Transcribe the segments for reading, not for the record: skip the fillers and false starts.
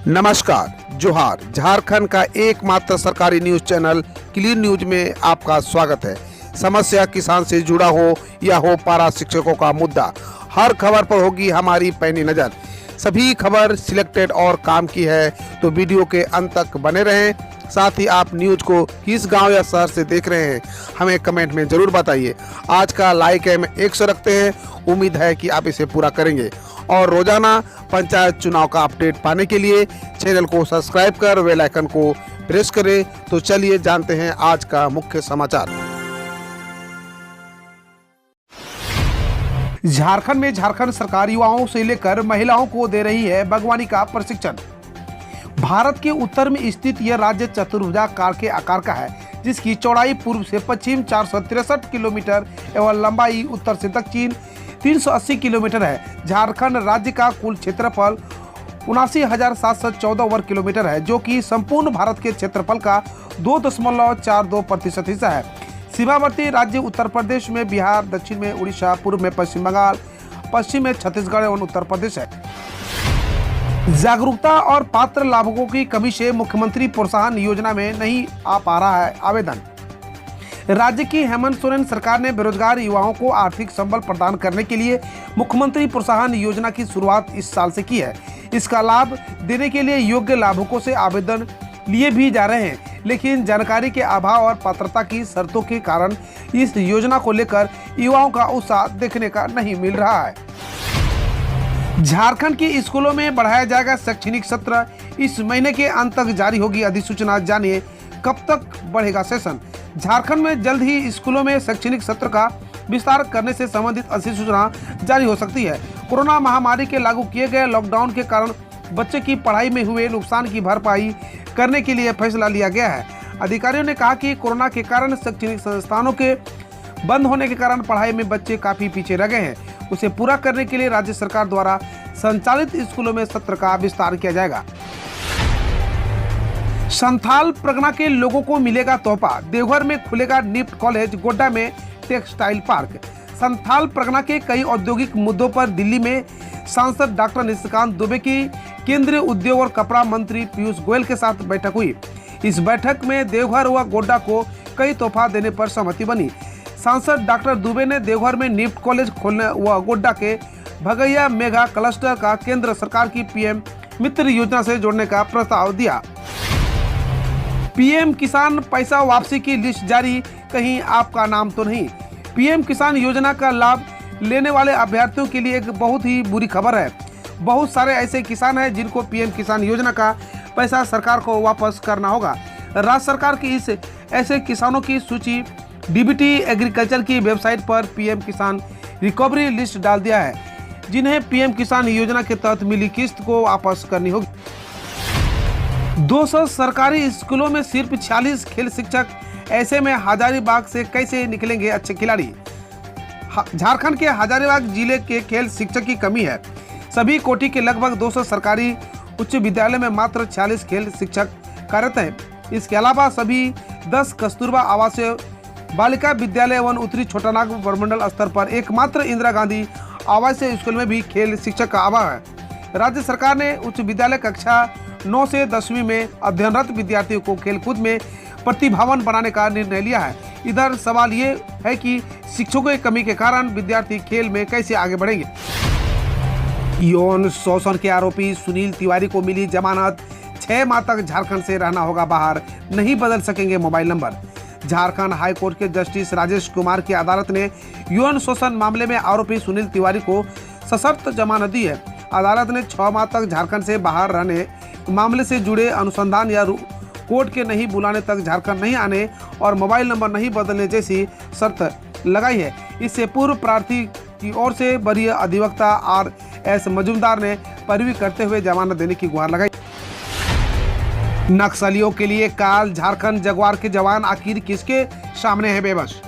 नमस्कार, जोहार। झारखंड का एकमात्र सरकारी न्यूज चैनल क्लीन न्यूज में आपका स्वागत है। समस्या किसान से जुड़ा हो या हो पारा शिक्षकों का मुद्दा, हर खबर पर होगी हमारी पैनी नज़र। सभी खबर सिलेक्टेड और काम की है, तो वीडियो के अंत तक बने रहें। साथ ही आप न्यूज को किस गांव या शहर से देख रहे हैं, हमें कमेंट में ज़रूर बताइए। आज का लाइक हम 100 रखते हैं, उम्मीद है कि आप इसे पूरा करेंगे। और रोजाना पंचायत चुनाव का अपडेट पाने के लिए चैनल को सब्सक्राइब कर बेल आइकन को प्रेस करें। तो चलिए जानते हैं आज का मुख्य समाचार। झारखंड में झारखंड सरकार युवाओं से लेकर महिलाओं को दे रही है बागवानी का प्रशिक्षण। भारत के उत्तर में स्थित यह राज्य चतुर्भुजाकार के आकार का है, जिसकी चौड़ाई पूर्व से पश्चिम 463 किलोमीटर एवं लंबाई उत्तर से दक्षिण 380 किलोमीटर है। झारखंड राज्य का कुल क्षेत्रफल 79,714 वर्ग किलोमीटर है, जो कि संपूर्ण भारत के क्षेत्रफल का 2.42% हिस्सा है। सीमावर्ती राज्य उत्तर प्रदेश में बिहार, दक्षिण में उड़ीसा, पूर्व में पश्चिम बंगाल, पश्चिम में छत्तीसगढ़ एवं उत्तर प्रदेश है। जागरूकता और पात्र लाभुकों की कमी से मुख्यमंत्री प्रोत्साहन योजना में नहीं आ पा रहा है आवेदन। राज्य की हेमंत सोरेन सरकार ने बेरोजगार युवाओं को आर्थिक संबल प्रदान करने के लिए मुख्यमंत्री प्रोत्साहन योजना की शुरुआत इस साल से की है। इसका लाभ देने के लिए योग्य लाभुकों से आवेदन लिए भी जा रहे हैं, लेकिन जानकारी के अभाव और पात्रता की शर्तों के कारण इस योजना को लेकर युवाओं का उत्साह देखने का नहीं मिल रहा है। झारखंड के स्कूलों में बढ़ाया जाएगा शैक्षणिक सत्र, इस महीने के अंत तक जारी होगी अधिसूचना। जानिए कब तक बढ़ेगा सेशन। झारखंड में जल्द ही स्कूलों में शैक्षणिक सत्र का विस्तार करने से संबंधित अधिसूचना जारी हो सकती है। कोरोना महामारी के लागू किए गए लॉकडाउन के कारण बच्चे की पढ़ाई में हुए नुकसान की भरपाई करने के लिए फैसला लिया गया है। अधिकारियों ने कहा कि कोरोना के कारण शैक्षणिक संस्थानों के बंद होने के कारण पढ़ाई में बच्चे काफी पीछे रह गए हैं। उसे पूरा करने के लिए राज्य सरकार द्वारा संचालित स्कूलों में सत्र का विस्तार किया जाएगा। संथाल परगना के लोगों को मिलेगा तोहफा, देवघर में खुलेगा निफ्ट कॉलेज, गोड्डा में टेक्सटाइल पार्क। संथाल परगना के कई औद्योगिक मुद्दों पर दिल्ली में सांसद डॉक्टर निशिकांत दुबे की केंद्रीय उद्योग और कपड़ा मंत्री पीयूष गोयल के साथ बैठक हुई। इस बैठक में देवघर व गोड्डा को कई तोहफा देने पर सहमति बनी। सांसद डॉक्टर दुबे ने देवघर में निफ्ट कॉलेज खोलने व गोड्डा के भगैया मेगा क्लस्टर का केंद्र सरकार की पीएम मित्र योजना से जोड़ने का प्रस्ताव दिया। पीएम किसान पैसा वापसी की लिस्ट जारी, कहीं आपका नाम तो नहीं। पीएम किसान योजना का लाभ लेने वाले अभ्यर्थियों के लिए एक बहुत ही बुरी खबर है। बहुत सारे ऐसे किसान हैं जिनको पीएम किसान योजना का पैसा सरकार को वापस करना होगा। राज्य सरकार की इस ऐसे किसानों की सूची डीबीटी एग्रीकल्चर की वेबसाइट पर पीएम किसान रिकवरी लिस्ट डाल दिया है, जिन्हें पीएम किसान योजना के तहत मिली किस्त को वापस करनी होगी। 200 सरकारी स्कूलों में सिर्फ 46 खेल शिक्षक, ऐसे में हजारीबाग से कैसे निकलेंगे अच्छे खिलाड़ी। झारखंड के हजारीबाग जिले के खेल शिक्षक की कमी है। सभी कोटि के लगभग 200 सरकारी उच्च विद्यालय में मात्र 46 खेल शिक्षक कार्यरत हैं। इसके अलावा सभी 10 कस्तूरबा आवासीय बालिका विद्यालय एवं उत्तरी छोटानाग प्रमंडल स्तर पर एकमात्र इंदिरा गांधी आवासीय स्कूल में भी खेल शिक्षक का अभाव है। राज्य सरकार ने उच्च विद्यालय कक्षा 9 से 10वीं में अध्ययनरत विद्यार्थियों को खेलकूद में प्रतिभावान बनाने का निर्णय लिया है। इधर सवाल ये है कि शिक्षकों की कमी के कारण विद्यार्थी खेल में कैसे आगे बढ़ेंगे। यौन शोषण के आरोपी सुनील तिवारी को मिली जमानत, 6 माह तक झारखंड से रहना होगा बाहर, नहीं बदल सकेंगे मोबाइल नंबर। झारखंड हाईकोर्ट के जस्टिस राजेश कुमार की अदालत ने यौन शोषण मामले में आरोपी सुनील तिवारी को सशर्त जमानत दी है। अदालत ने 6 माह तक झारखंड से बाहर रहने, मामले से जुड़े अनुसंधान या कोर्ट के नहीं बुलाने तक झारखंड नहीं आने और मोबाइल नंबर नहीं बदलने जैसी शर्त लगाई है। इससे पूर्व प्रार्थी की ओर से वरीय अधिवक्ता RS मजूमदार ने पैरवी करते हुए जमानत देने की गुहार लगाई। नक्सलियों के लिए काल, झारखंड जगुआर के जवान आखिर किसके सामने है बेबस।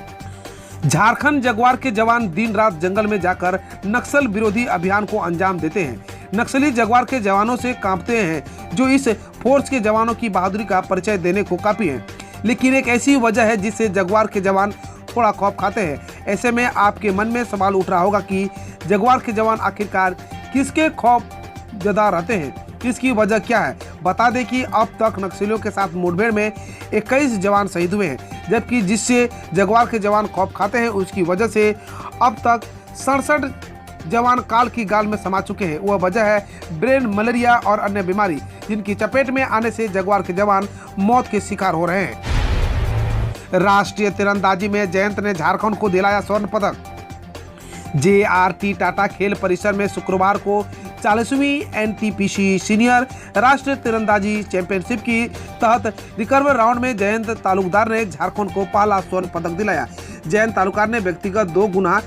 झारखंड जगुआर के जवान दिन रात जंगल में जाकर नक्सल विरोधी अभियान को अंजाम देते हैं। नक्सली जगुआर के जवानों से कांपते हैं, जो इस फोर्स के जवानों की बहादुरी का परिचय देने को काफी है। लेकिन एक ऐसी वजह है जिससे जगुआर के जवान थोड़ा खौफ खाते हैं। ऐसे में आपके मन में सवाल उठ रहा होगा कि जगुआर के जवान आखिरकार किसके खौफ जदा रहते हैं, इसकी वजह क्या है। बता दें कि अब तक नक्सलियों के साथ मुठभेड़ में 21 जवान शहीद हुए हैं, जबकि जिससे जगुआर के जवान खौफ खाते हैं उसकी वजह से अब तक 67 जवान काल की गाल में समा चुके हैं। वह वजह है ब्रेन मलेरिया और अन्य बीमारी, जिनकी चपेट में आने से जगुआर के जवान मौत के शिकार हो रहे हैं। राष्ट्रीय तीरंदाजी में जयंत ने झारखंड को दिलाया स्वर्ण पदक। JRT टाटा खेल परिसर में शुक्रवार को 40वीं NTPC सीनियर राष्ट्रीय तीरंदाजी चैंपियनशिप की तहत रिकर्व राउंड में जयंत तालुकदार ने झारखंड को पहला स्वर्ण पदक दिलाया। जयंत तालुकदार ने व्यक्तिगत 2 गुना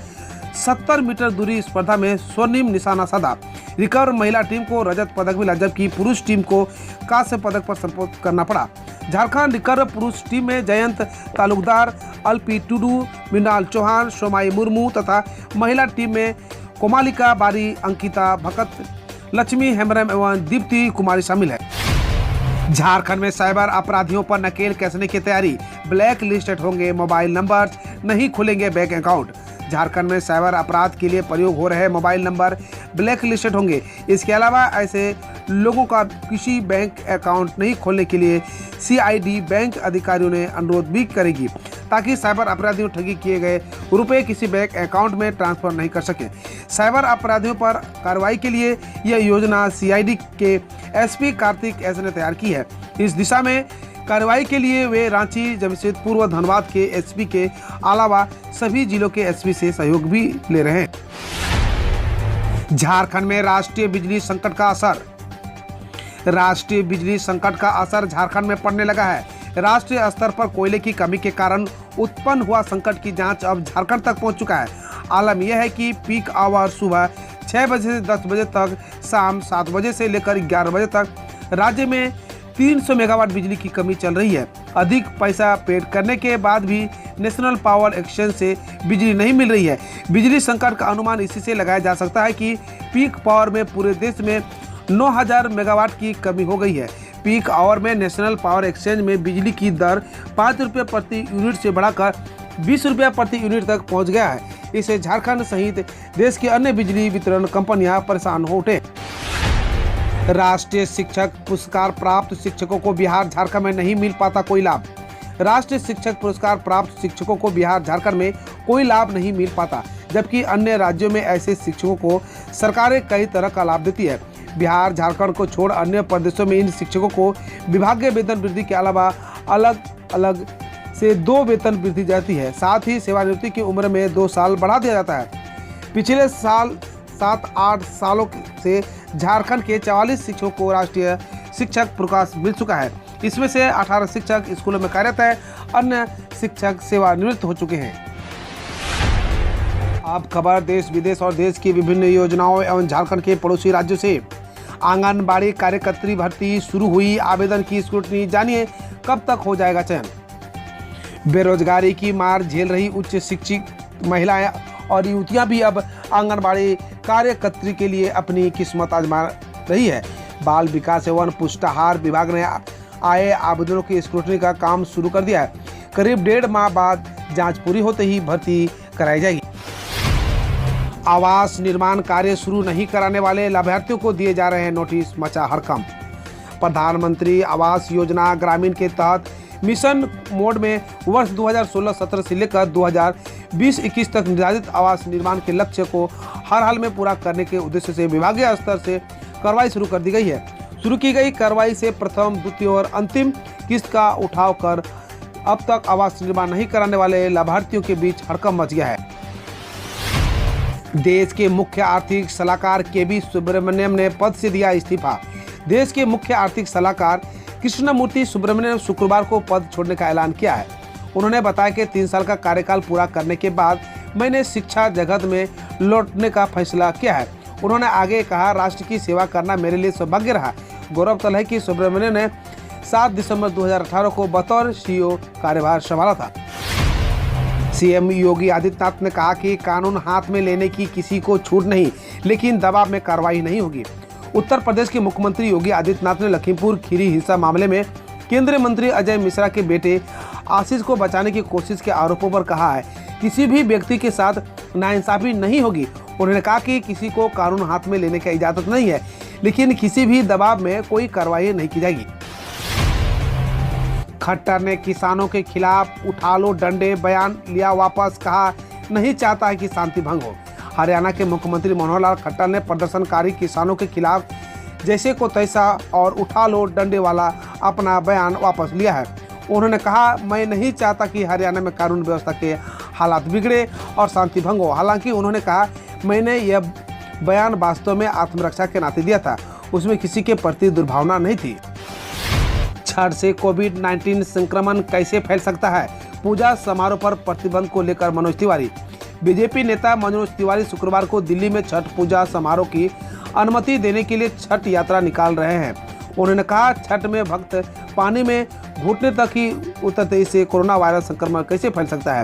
70 मीटर दूरी स्पर्धा में स्वर्णिम निशाना साधा। रिकर्व महिला टीम को रजत पदक मिला, जबकि पुरुष टीम को कांस्य पदक पर संबोधित करना पड़ा। झारखंड रिकर्व पुरुष टीम में जयंत तालुकदार, LP टुडू, मृणाल चौहान, सोमाई मुर्मू तथा महिला टीम में कोमालिका बारी, अंकिता भगत, लक्ष्मी हेम्ब्रम एवं दीप्ति कुमारी शामिल है। झारखंड में साइबर अपराधियों पर नकेल कसने की तैयारी। ब्लैक लिस्टेड होंगे मोबाइल नंबर, नहीं खुलेंगे बैंक अकाउंट। झारखंड में साइबर अपराध के लिए प्रयोग हो रहे मोबाइल नंबर ब्लैक लिस्टेड होंगे। इसके अलावा ऐसे लोगों का किसी बैंक अकाउंट नहीं खोलने के लिए CID बैंक अधिकारियों ने अनुरोध भी करेगी, ताकि साइबर अपराधियों ठगी किए गए रुपए किसी बैंक अकाउंट में ट्रांसफर नहीं कर सके। साइबर अपराधियों पर कार्रवाई के लिए यह योजना CID के SP कार्तिक एस ने तैयार की है। इस दिशा में कार्रवाई के लिए वे रांची, जमशेदपुर व धनबाद के SP के अलावा सभी जिलों के SP से सहयोग भी ले रहे हैं। झारखंड में राष्ट्रीय बिजली संकट का असर। राष्ट्रीय बिजली संकट का असर झारखंड में पड़ने लगा है। राष्ट्रीय स्तर पर कोयले की कमी के कारण उत्पन्न हुआ संकट की जांच अब झारखंड तक पहुंच चुका है। आलम यह है कि पीक आवर सुबह 6 बजे से 10 बजे तक, शाम 7 बजे से लेकर 11 बजे तक राज्य में 300 मेगावाट बिजली की कमी चल रही है। अधिक पैसा पेड करने के बाद भी नेशनल पावर एक्सचेंज से बिजली नहीं मिल रही है। बिजली संकट का अनुमान इसी से लगाया जा सकता है कि पीक पावर में पूरे देश में 9000 मेगावाट की कमी हो गई है। पीक आवर में नेशनल पावर एक्सचेंज में बिजली की दर 5 रुपये प्रति यूनिट से बढ़ाकर 20 रुपये प्रति यूनिट तक पहुंच गया है। इससे झारखंड सहित देश की अन्य बिजली वितरण कंपनियां परेशान हो उठे। राष्ट्रीय शिक्षक पुरस्कार प्राप्त शिक्षकों को बिहार झारखंड में नहीं मिल पाता कोई लाभ। राष्ट्रीय शिक्षक पुरस्कार प्राप्त शिक्षकों को बिहार झारखंड में कोई लाभ नहीं मिल पाता, जबकि अन्य राज्यों में ऐसे शिक्षकों को सरकारें कई तरह का लाभ देती है। बिहार झारखंड को छोड़ अन्य प्रदेशों में इन शिक्षकों को विभागीय वेतन वृद्धि के अलावा अलग अलग से 2 वेतन वृद्धि जाती है। साथ ही सेवानिवृत्ति की उम्र में 2 साल बढ़ा दिया जाता है। पिछले साल 7-8 सालों से झारखंड के 44 शिक्षकों को राष्ट्रीय शिक्षक पुरस्कार मिल चुका है। इसमें से 18 शिक्षक स्कूलों में कार्यरत है, अन्य शिक्षक सेवानिवृत्त हो चुके हैं। अब खबर देश विदेश और देश की विभिन्न योजनाओं एवं झारखंड के पड़ोसी राज्यों से। आंगनबाड़ी कार्यकर्त्री भर्ती शुरू हुई, आवेदन की स्क्रूटनी, जानिए कब तक हो जाएगा चयन। बेरोजगारी की मार झेल रही उच्च शिक्षित महिलाएं और युवतियां भी अब आंगनबाड़ी कार्यकर्त्री के लिए अपनी किस्मत आजमा रही है। बाल विकास एवं पुष्टाहार विभाग ने आए आवेदनों की स्क्रूटनी का काम शुरू कर दिया है। करीब 1.5 माह बाद जांच पूरी होते ही भर्ती कराई जाएगी। आवास निर्माण कार्य शुरू नहीं कराने वाले लाभार्थियों को दिए जा रहे हैं नोटिस, मचा हड़कंप। प्रधानमंत्री आवास योजना ग्रामीण के तहत मिशन मोड में वर्ष 2016-17 से लेकर 2020-21 तक निर्धारित आवास निर्माण के लक्ष्य को हर हाल में पूरा करने के उद्देश्य से विभागीय स्तर से कार्रवाई शुरू कर दी गई है। शुरू की गई कार्रवाई से प्रथम, द्वितीय और अंतिम किस्त का उठाव कर अब तक आवास निर्माण नहीं कराने वाले लाभार्थियों के बीच हड़कंप मच गया है। देश के मुख्य आर्थिक सलाहकार KB सुब्रमण्यम ने पद से दिया इस्तीफा। देश के मुख्य आर्थिक सलाहकार कृष्णमूर्ति सुब्रमण्यम शुक्रवार को पद छोड़ने का ऐलान किया है। उन्होंने बताया कि 3 साल का कार्यकाल पूरा करने के बाद मैंने शिक्षा जगत में लौटने का फैसला किया है। उन्होंने आगे कहा, राष्ट्र की सेवा करना मेरे लिए सौभाग्य रहा। गौरतलब है कि सुब्रमण्यम ने 7 दिसंबर 2018 को बतौर CEO कार्यभार संभाला था। CM योगी आदित्यनाथ ने कहा कि कानून हाथ में लेने की किसी को छूट नहीं, लेकिन दबाव में कार्रवाई नहीं होगी। उत्तर प्रदेश के मुख्यमंत्री योगी आदित्यनाथ ने लखीमपुर खीरी हिंसा मामले में केंद्रीय मंत्री अजय मिश्रा के बेटे आशीष को बचाने की कोशिश के आरोपों पर कहा है, किसी भी व्यक्ति के साथ नाइंसाफी नहीं होगी। उन्होंने कहा कि किसी को कानून हाथ में लेने की इजाजत नहीं है, लेकिन किसी भी दबाव में कोई कार्रवाई नहीं की जाएगी। खट्टर ने किसानों के खिलाफ उठा लो डंडे बयान लिया वापस, कहा नहीं चाहता है कि शांति भंग हो। हरियाणा के मुख्यमंत्री मनोहर लाल खट्टर ने प्रदर्शनकारी किसानों के खिलाफ जैसे को तैसा और उठा लो डंडे वाला अपना बयान वापस लिया है। उन्होंने कहा मैं नहीं चाहता कि हरियाणा में कानून व्यवस्था के हालात बिगड़े और शांति भंग हो। हालांकि उन्होंने कहा मैंने यह बयान वास्तव में आत्मरक्षा के नाते दिया था, उसमें किसी के प्रति दुर्भावना नहीं थी। छठ से कोविड-19 संक्रमण कैसे फैल सकता है, पूजा समारोह पर प्रतिबंध को लेकर मनोज तिवारी। बीजेपी नेता मनोज तिवारी शुक्रवार को दिल्ली में छठ पूजा समारोह की अनुमति देने के लिए छठ यात्रा निकाल रहे हैं। उन्होंने कहा छठ में भक्त पानी में घुटने तक ही उतरते इससे कोरोना वायरस संक्रमण कैसे फैल सकता है।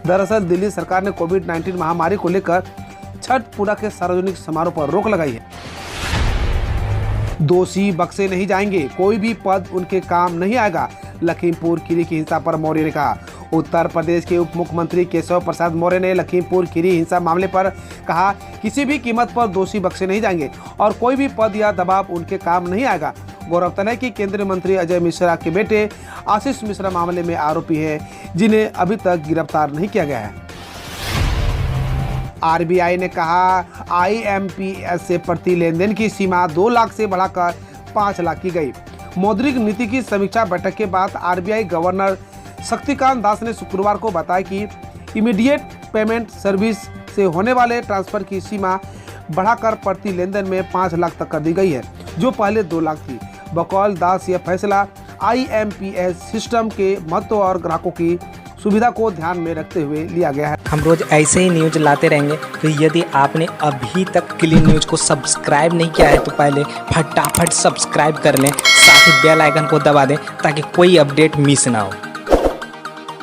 दरअसल दिल्ली सरकार ने कोविड-19 महामारी को लेकर छठ पूजा के सार्वजनिक समारोह पर रोक लगाई है। दोषी बख्शे नहीं जाएंगे, कोई भी पद उनके काम नहीं आएगा, लखीमपुर खीरी की हिंसा पर मौर्य ने कहा। उत्तर प्रदेश के उप मुख्यमंत्री केशव प्रसाद मौर्य ने लखीमपुर खीरी हिंसा मामले पर कहा किसी भी कीमत पर दोषी बख्शे नहीं जाएंगे और कोई भी पद या दबाव उनके काम नहीं आएगा। गौरतलब है कि केंद्रीय मंत्री अजय मिश्रा के बेटे आशीष मिश्रा मामले में आरोपी है, जिन्हें अभी तक गिरफ्तार नहीं किया गया है। आरबीआई ने कहा आईएमपीएस से प्रति लेनदेन की सीमा 2 लाख से बढ़ाकर 5 लाख की गई। मौद्रिक नीति की समीक्षा बैठक के बाद आरबीआई गवर्नर शक्तिकांत दास ने शुक्रवार को बताया कि इमीडिएट पेमेंट सर्विस से होने वाले ट्रांसफर की सीमा बढ़ाकर प्रति लेनदेन में 5 लाख तक कर दी गई है, जो पहले 2 लाख थी। बकौल दास यह फैसला आईएमपीएस सिस्टम के महत्व और ग्राहकों की सुविधा को ध्यान में रखते हुए लिया गया है। हम रोज ऐसे ही न्यूज लाते रहेंगे, तो यदि आपने अभी तक क्लीन न्यूज को सब्सक्राइब नहीं किया है तो पहले फटाफट सब्सक्राइब कर लें, साथ ही बेल आइकन को दबा दें ताकि कोई अपडेट मिस ना हो।